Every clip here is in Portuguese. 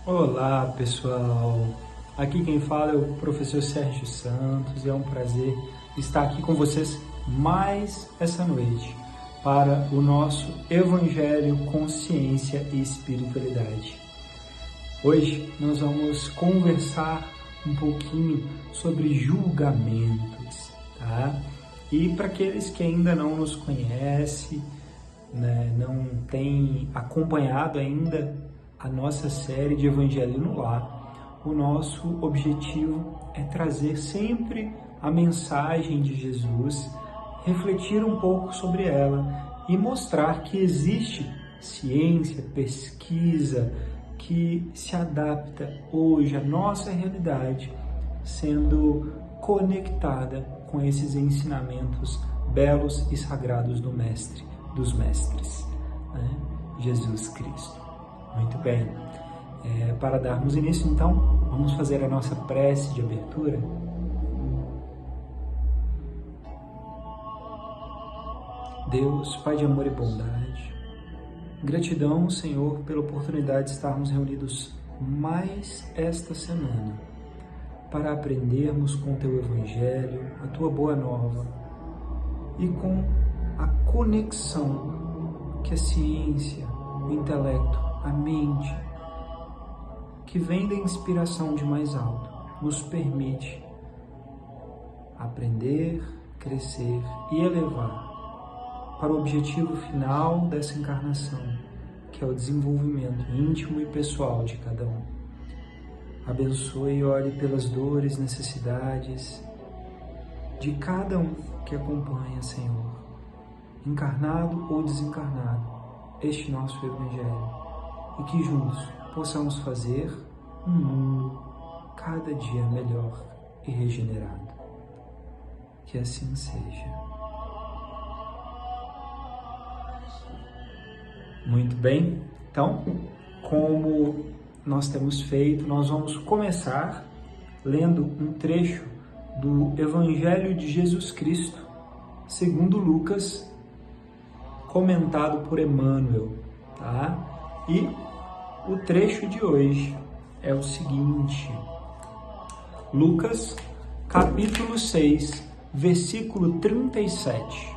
Olá, pessoal! Aqui quem fala é o professor Sérgio Santos e é um prazer estar aqui com vocês mais essa noite para o nosso Evangelho, Consciência e Espiritualidade. Hoje nós vamos conversar um pouquinho sobre julgamentos, tá? E para aqueles que ainda não nos conhecem, não têm acompanhado ainda a nossa série de Evangelho no Lar, o nosso objetivo é trazer sempre a mensagem de Jesus, refletir um pouco sobre ela e mostrar que existe ciência, pesquisa que se adapta hoje à nossa realidade, sendo conectada com esses ensinamentos belos e sagrados do Mestre dos Mestres, né? Jesus Cristo. Muito bem, para darmos início então, vamos fazer a nossa prece de abertura. Deus, Pai de amor e bondade, gratidão, Senhor, pela oportunidade de estarmos reunidos mais esta semana para aprendermos com o Teu Evangelho, a Tua Boa Nova e com a conexão que a ciência, o intelecto, a mente, que vem da inspiração de mais alto, nos permite aprender, crescer e elevar para o objetivo final dessa encarnação, que é o desenvolvimento íntimo e pessoal de cada um. Abençoe e olhe pelas dores, necessidades de cada um que acompanha, Senhor, encarnado ou desencarnado, este nosso Evangelho. E que juntos possamos fazer um mundo cada dia melhor e regenerado. Que assim seja. Muito bem, então, como nós temos feito, nós vamos começar lendo um trecho do Evangelho de Jesus Cristo, segundo Lucas, comentado por Emmanuel, tá? E o trecho de hoje é o seguinte: Lucas, capítulo 6, versículo 37.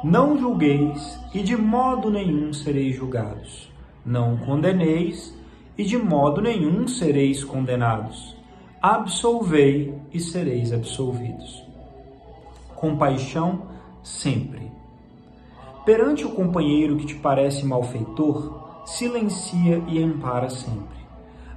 Não julgueis, e de modo nenhum sereis julgados. Não condeneis, e de modo nenhum sereis condenados. Absolvei, e sereis absolvidos. Compaixão sempre. Perante o companheiro que te parece malfeitor, silencia e ampara sempre.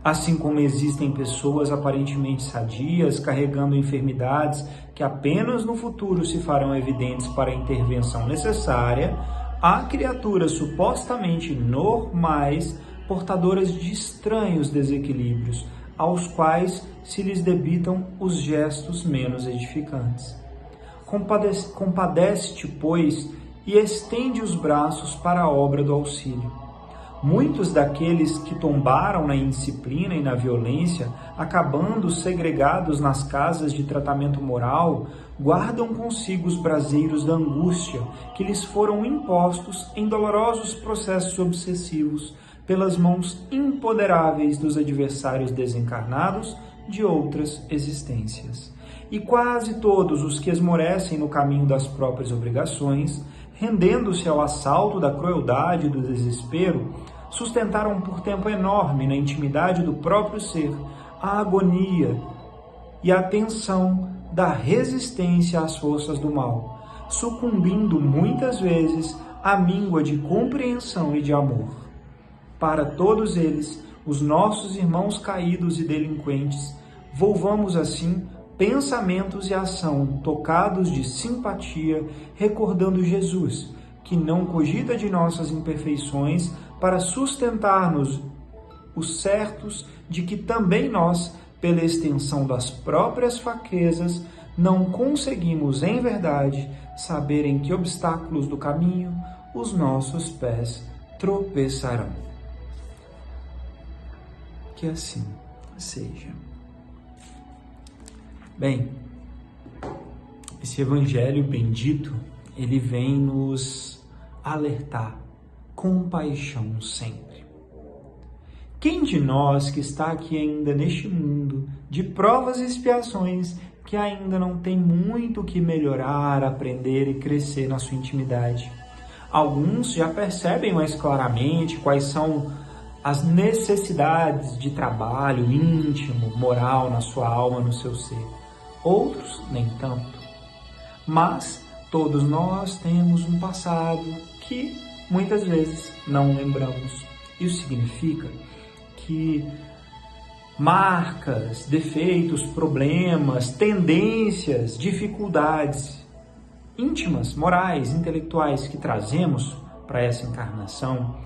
Assim como existem pessoas aparentemente sadias, carregando enfermidades que apenas no futuro se farão evidentes para a intervenção necessária, há criaturas supostamente normais, portadoras de estranhos desequilíbrios, aos quais se lhes debitam os gestos menos edificantes. Compadece-te, pois, e estende os braços para a obra do auxílio. Muitos daqueles que tombaram na indisciplina e na violência, acabando segregados nas casas de tratamento moral, guardam consigo os braseiros da angústia que lhes foram impostos em dolorosos processos obsessivos pelas mãos imponderáveis dos adversários desencarnados de outras existências. E quase todos os que esmorecem no caminho das próprias obrigações, rendendo-se ao assalto da crueldade e do desespero, sustentaram por tempo enorme na intimidade do próprio ser a agonia e a tensão da resistência às forças do mal, sucumbindo muitas vezes à míngua de compreensão e de amor. Para todos eles, os nossos irmãos caídos e delinquentes, volvamos assim pensamentos e ação tocados de simpatia, recordando Jesus, que não cogita de nossas imperfeições para sustentar-nos os certos de que também nós, pela extensão das próprias fraquezas, não conseguimos, em verdade, saber em que obstáculos do caminho os nossos pés tropeçarão. Que assim seja. Bem, esse Evangelho bendito, ele vem nos alertar: compaixão sempre. Quem de nós que está aqui ainda neste mundo de provas e expiações, que ainda não tem muito o que melhorar, aprender e crescer na sua intimidade? Alguns já percebem mais claramente quais são as necessidades de trabalho íntimo, moral na sua alma, no seu ser. Outros, nem tanto. Mas todos nós temos um passado que muitas vezes não lembramos. Isso significa que marcas, defeitos, problemas, tendências, dificuldades íntimas, morais, intelectuais que trazemos para essa encarnação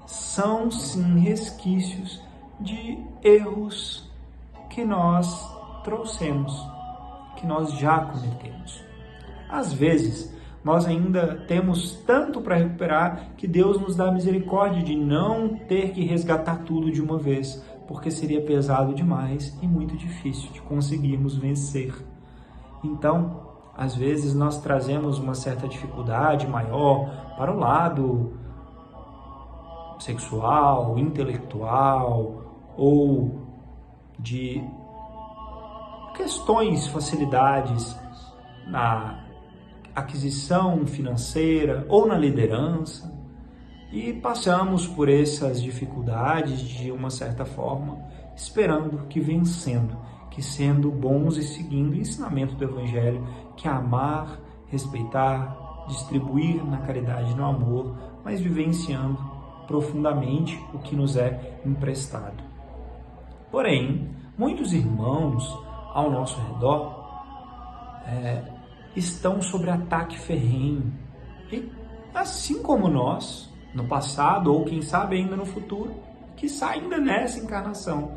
são sim resquícios de erros que nós trouxemos, que nós já cometemos. Às vezes, nós ainda temos tanto para recuperar que Deus nos dá misericórdia de não ter que resgatar tudo de uma vez, porque seria pesado demais e muito difícil de conseguirmos vencer. Então, às vezes nós trazemos uma certa dificuldade maior para o lado sexual, intelectual ou de questões, facilidades na aquisição financeira ou na liderança, e passamos por essas dificuldades de uma certa forma, esperando que vencendo, que sendo bons e seguindo o ensinamento do Evangelho, que é amar, respeitar, distribuir na caridade e no amor, mas vivenciando profundamente o que nos é emprestado. Porém, muitos irmãos ao nosso redor estão sob ataque ferrenho. E assim como nós, no passado, ou quem sabe ainda no futuro, quiçá ainda nessa encarnação,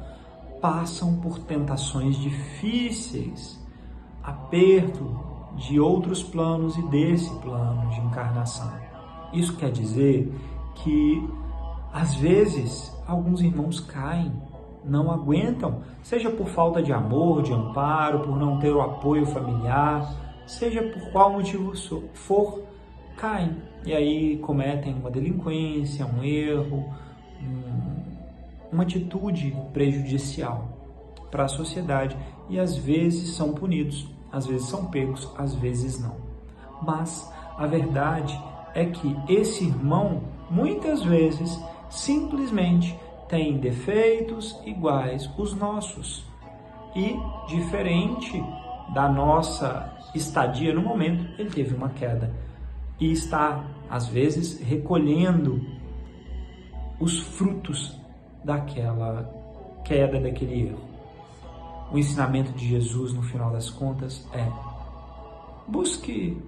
passam por tentações difíceis, aperto de outros planos e desse plano de encarnação. Isso quer dizer que, às vezes, alguns irmãos caem, não aguentam, seja por falta de amor, de amparo, por não ter o apoio familiar, seja por qual motivo for, caem e aí cometem uma delinquência, um erro, uma atitude prejudicial para a sociedade e às vezes são punidos, às vezes são pegos, às vezes não. Mas a verdade é que esse irmão muitas vezes simplesmente tem defeitos iguais os nossos e diferente da nossa estadia no momento, ele teve uma queda e está, às vezes, recolhendo os frutos daquela queda, daquele erro. O ensinamento de Jesus, no final das contas, é: busque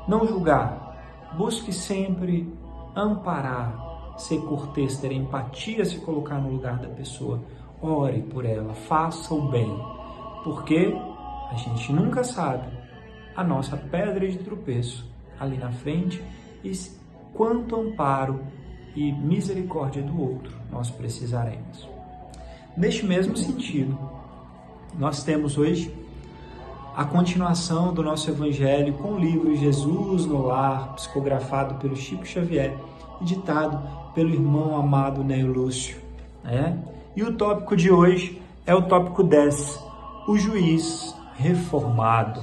não julgar, busque sempre amparar, ser cortês, ter empatia, se colocar no lugar da pessoa. Ore por ela, faça o bem, porque a gente nunca sabe a nossa pedra de tropeço ali na frente e quanto amparo e misericórdia do outro nós precisaremos. Neste mesmo sentido, nós temos hoje a continuação do nosso Evangelho com o livro Jesus no Lar, psicografado pelo Chico Xavier e ditado pelo irmão amado Neo Lúcio. E o tópico de hoje é o tópico 10, o juiz reformado.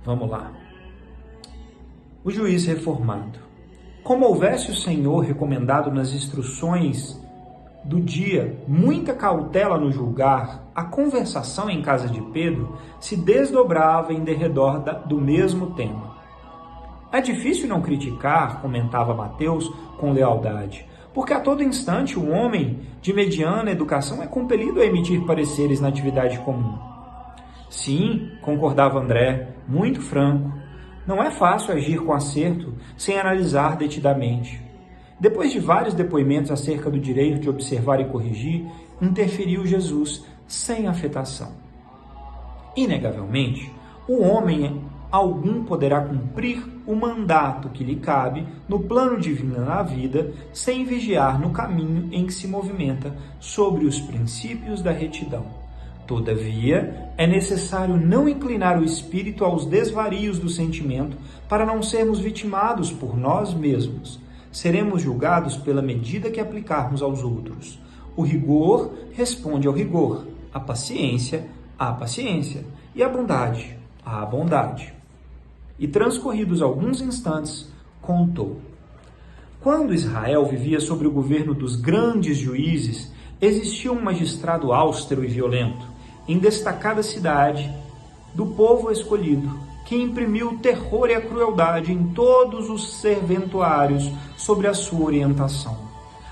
Vamos lá. O juiz reformado. Como houvesse o Senhor recomendado nas instruções do dia muita cautela no julgar, a conversação em casa de Pedro se desdobrava em derredor do mesmo tema. É difícil não criticar, comentava Mateus com lealdade, porque a todo instante o homem de mediana educação é compelido a emitir pareceres na atividade comum. Sim, concordava André, muito franco, não é fácil agir com acerto sem analisar detidamente. Depois de vários depoimentos acerca do direito de observar e corrigir, interferiu Jesus sem afetação. Inegavelmente, o homem algum poderá cumprir o mandato que lhe cabe no plano divino na vida, sem vigiar no caminho em que se movimenta sobre os princípios da retidão. Todavia, é necessário não inclinar o espírito aos desvarios do sentimento para não sermos vitimados por nós mesmos, seremos julgados pela medida que aplicarmos aos outros. O rigor responde ao rigor, a paciência à paciência e a bondade à bondade. E transcorridos alguns instantes, contou. Quando Israel vivia sob o governo dos grandes juízes, existia um magistrado austero e violento, em destacada cidade, do povo escolhido, que imprimiu o terror e a crueldade em todos os serventuários sobre a sua orientação.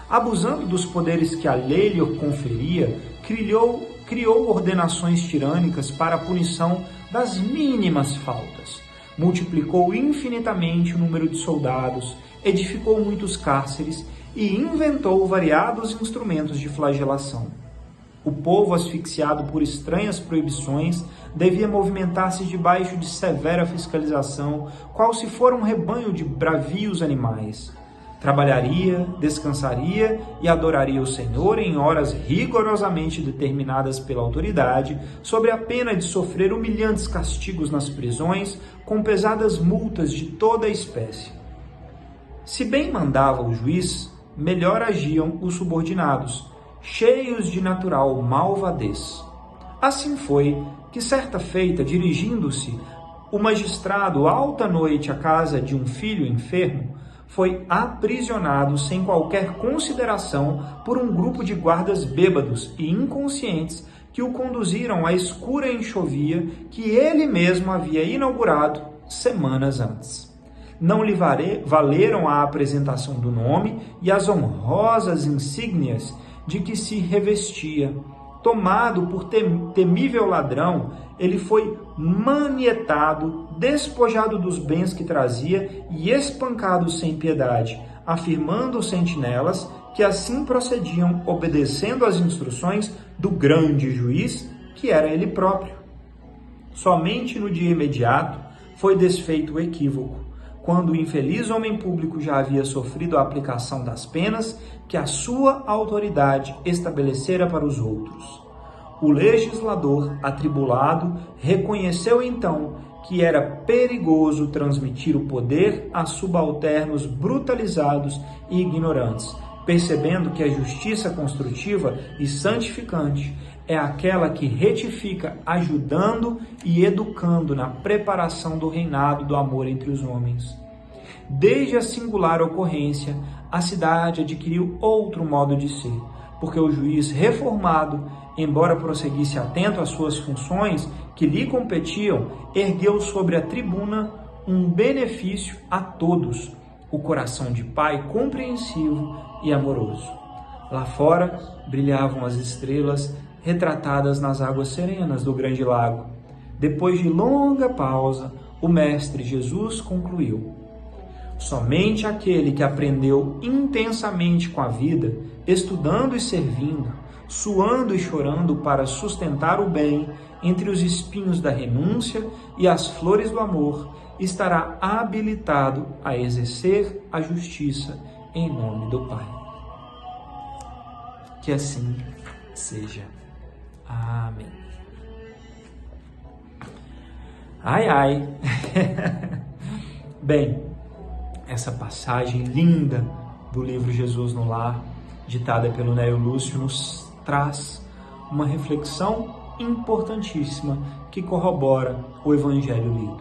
Abusando dos poderes que a lei lhe conferia, criou ordenações tirânicas para a punição das mínimas faltas. Multiplicou infinitamente o número de soldados, edificou muitos cárceres e inventou variados instrumentos de flagelação. O povo, asfixiado por estranhas proibições, devia movimentar-se debaixo de severa fiscalização, qual se fora um rebanho de bravios animais. Trabalharia, descansaria e adoraria o Senhor em horas rigorosamente determinadas pela autoridade, sob a pena de sofrer humilhantes castigos nas prisões, com pesadas multas de toda a espécie. Se bem mandava o juiz, melhor agiam os subordinados, cheios de natural malvadez. Assim foi que, certa feita, dirigindo-se o magistrado alta noite à casa de um filho enfermo, foi aprisionado sem qualquer consideração por um grupo de guardas bêbados e inconscientes que o conduziram à escura enxovia que ele mesmo havia inaugurado semanas antes. Não lhe valeram a apresentação do nome e as honrosas insígnias de que se revestia. Tomado por temível ladrão, ele foi manietado, despojado dos bens que trazia e espancado sem piedade, afirmando os sentinelas que assim procediam, obedecendo às instruções do grande juiz, que era ele próprio. Somente no dia imediato foi desfeito o equívoco, quando o infeliz homem público já havia sofrido a aplicação das penas que a sua autoridade estabelecera para os outros. O legislador, atribulado, reconheceu então que era perigoso transmitir o poder a subalternos brutalizados e ignorantes, percebendo que a justiça construtiva e santificante é aquela que retifica, ajudando e educando na preparação do reinado do amor entre os homens. Desde a singular ocorrência, a cidade adquiriu outro modo de ser, porque o juiz reformado, embora prosseguisse atento às suas funções que lhe competiam, ergueu sobre a tribuna um benefício a todos, o coração de pai compreensivo e amoroso. Lá fora brilhavam as estrelas retratadas nas águas serenas do grande lago. Depois de longa pausa, o Mestre Jesus concluiu: somente aquele que aprendeu intensamente com a vida, estudando e servindo, suando e chorando para sustentar o bem entre os espinhos da renúncia e as flores do amor, estará habilitado a exercer a justiça em nome do Pai. Que assim seja. Amém. Ai, ai. Bem, essa passagem linda do livro Jesus no Lar, ditada pelo Nélio Lúcio, nos traz uma reflexão importantíssima que corrobora o Evangelho lido.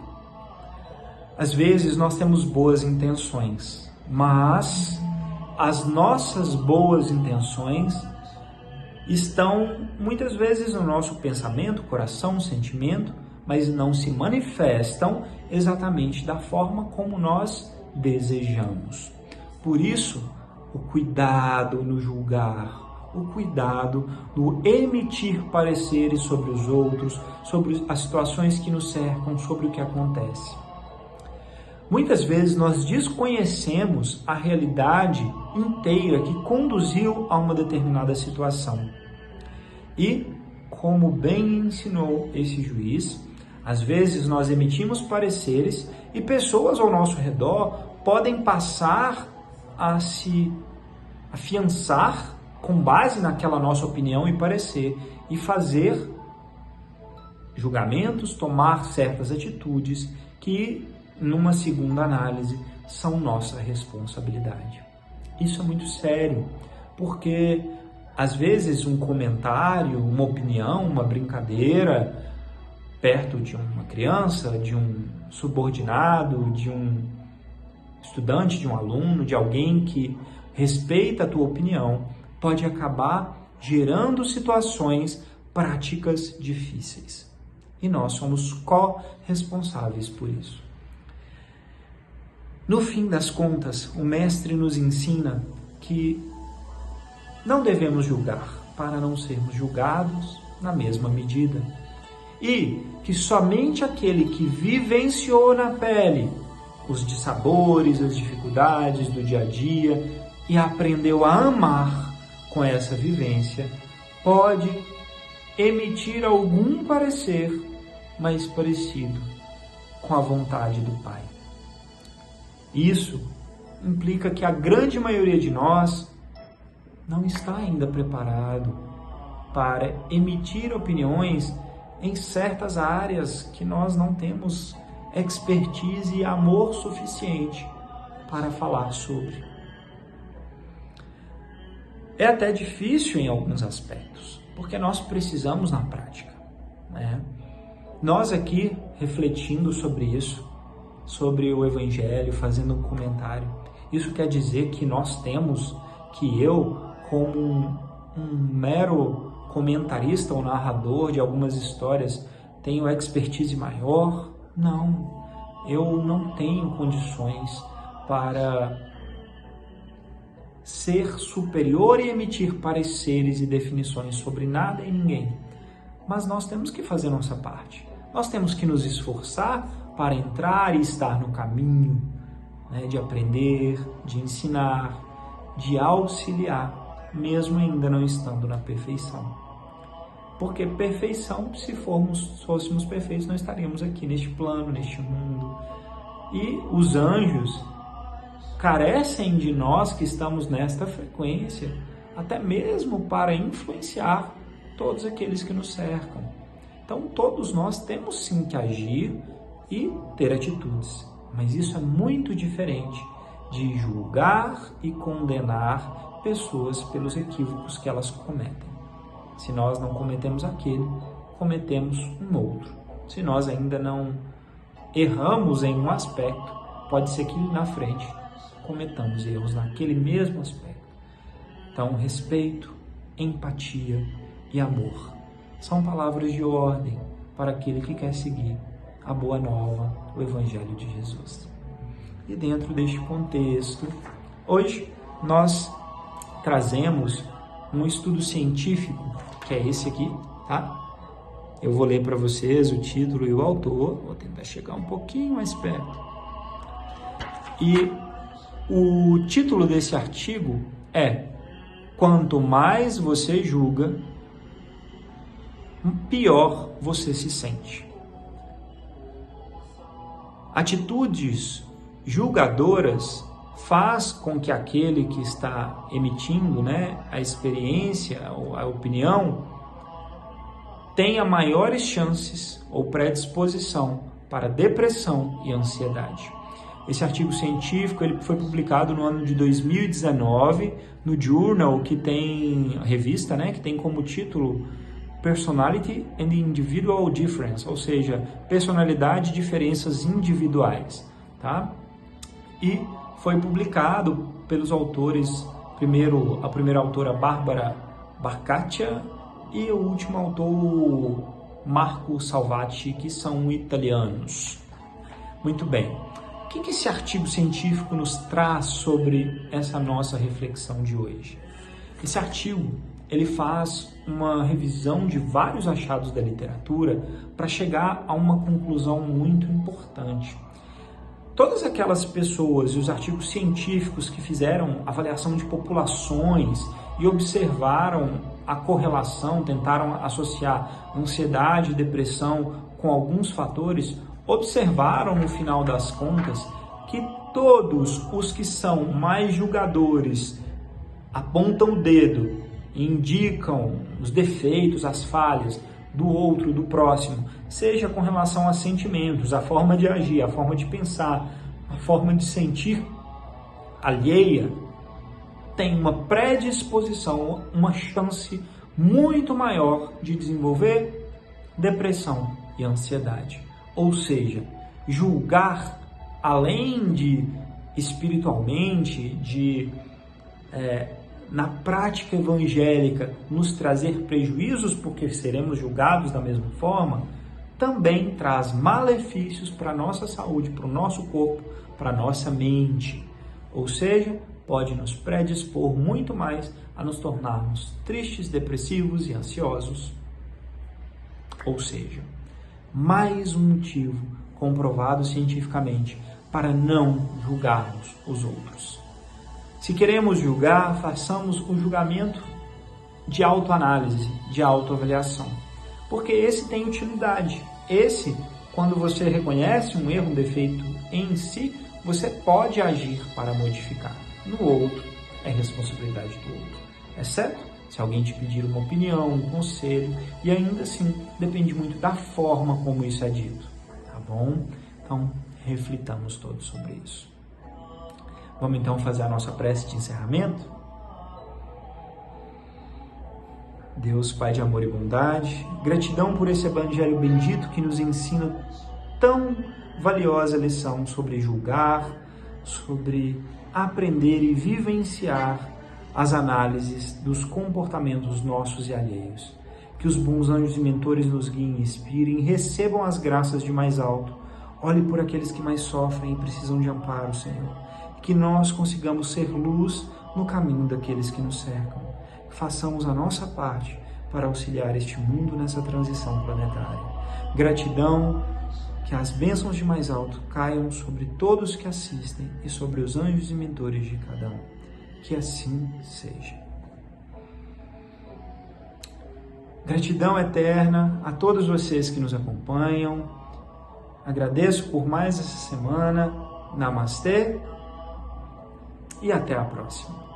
Às vezes nós temos boas intenções, mas as nossas boas intenções estão muitas vezes no nosso pensamento, coração, sentimento, mas não se manifestam exatamente da forma como nós desejamos. Por isso, o cuidado no julgar, o cuidado no emitir pareceres sobre os outros, sobre as situações que nos cercam, sobre o que acontece. Muitas vezes nós desconhecemos a realidade inteira que conduziu a uma determinada situação. E, como bem ensinou esse juiz, às vezes nós emitimos pareceres e pessoas ao nosso redor podem passar a se afiançar com base naquela nossa opinião e parecer e fazer julgamentos, tomar certas atitudes que, numa segunda análise, são nossa responsabilidade. Isso é muito sério, porque às vezes um comentário, uma opinião, uma brincadeira perto de uma criança, de um subordinado, de um estudante, de um aluno, de alguém que respeita a tua opinião, pode acabar gerando situações práticas difíceis. E nós somos corresponsáveis por isso. No fim das contas, o mestre nos ensina que não devemos julgar para não sermos julgados na mesma medida. E que somente aquele que vivenciou na pele os dissabores, as dificuldades do dia a dia e aprendeu a amar com essa vivência, pode emitir algum parecer mais parecido com a vontade do Pai. Isso implica que a grande maioria de nós não está ainda preparado para emitir opiniões em certas áreas que nós não temos expertise e amor suficiente para falar sobre. É até difícil em alguns aspectos, porque nós precisamos na prática, né? Nós aqui, refletindo sobre isso, sobre o Evangelho, fazendo um comentário, isso quer dizer que nós temos, que eu, como um mero comentarista ou narrador de algumas histórias, tenho expertise maior? Não, eu não tenho condições para ser superior e emitir pareceres e definições sobre nada e ninguém. Mas nós temos que fazer nossa parte. Nós temos que nos esforçar para entrar e estar no caminho, né, de aprender, de ensinar, de auxiliar, mesmo ainda não estando na perfeição. Porque perfeição, se fôssemos perfeitos, não estaríamos aqui neste plano, neste mundo. E os anjos carecem de nós que estamos nesta frequência, até mesmo para influenciar todos aqueles que nos cercam. Então, todos nós temos sim que agir e ter atitudes, mas isso é muito diferente de julgar e condenar pessoas pelos equívocos que elas cometem. Se nós não cometemos aquele, cometemos um outro. Se nós ainda não erramos em um aspecto, pode ser que na frente cometamos erros naquele mesmo aspecto. Então, respeito, empatia e amor são palavras de ordem para aquele que quer seguir a boa nova, o Evangelho de Jesus. E dentro deste contexto, hoje nós trazemos um estudo científico, que é esse aqui, tá? Eu vou ler para vocês o título e o autor, vou tentar chegar um pouquinho mais perto. E o título desse artigo é: quanto mais você julga, pior você se sente. Atitudes julgadoras faz com que aquele que está emitindo, né, a experiência, a opinião, tenha maiores chances ou predisposição para depressão e ansiedade. Esse artigo científico ele foi publicado no ano de 2019 no Journal, que tem a revista, né, que tem como título Personality and Individual Difference, ou seja, personalidade e diferenças individuais, tá? E foi publicado pelos autores, a primeira autora Barbara Barcaccia e o último autor Marco Salvati, que são italianos. Muito bem. O que esse artigo científico nos traz sobre essa nossa reflexão de hoje? Esse artigo ele faz uma revisão de vários achados da literatura para chegar a uma conclusão muito importante. Todas aquelas pessoas e os artigos científicos que fizeram avaliação de populações e observaram a correlação, tentaram associar ansiedade e depressão com alguns fatores, observaram no final das contas que todos os que são mais julgadores apontam o dedo, indicam os defeitos, as falhas do outro, do próximo, seja com relação a sentimentos, a forma de agir, a forma de pensar, a forma de sentir alheia, tem uma predisposição, uma chance muito maior de desenvolver depressão e ansiedade. Ou seja, julgar, além de espiritualmente, na prática evangélica, nos trazer prejuízos porque seremos julgados da mesma forma, também traz malefícios para a nossa saúde, para o nosso corpo, para a nossa mente. Ou seja, pode nos predispor muito mais a nos tornarmos tristes, depressivos e ansiosos. Ou seja, mais um motivo comprovado cientificamente para não julgarmos os outros. Se queremos julgar, façamos o julgamento de autoanálise, de autoavaliação, porque esse tem utilidade. Esse, quando você reconhece um erro, um defeito em si, você pode agir para modificar. No outro, é responsabilidade do outro, exceto se alguém te pedir uma opinião, um conselho, e ainda assim depende muito da forma como isso é dito, tá bom? Então, reflitamos todos sobre isso. Vamos então fazer a nossa prece de encerramento? Deus, Pai de amor e bondade, gratidão por esse evangelho bendito que nos ensina tão valiosa lição sobre julgar, sobre aprender e vivenciar as análises dos comportamentos nossos e alheios. Que os bons anjos e mentores nos guiem e inspirem, recebam as graças de mais alto, olhe por aqueles que mais sofrem e precisam de amparo, Senhor. Que nós consigamos ser luz no caminho daqueles que nos cercam. Façamos a nossa parte para auxiliar este mundo nessa transição planetária. Gratidão, que as bênçãos de mais alto caiam sobre todos que assistem e sobre os anjos e mentores de cada um. Que assim seja. Gratidão eterna a todos vocês que nos acompanham. Agradeço por mais essa semana. Namastê e até a próxima.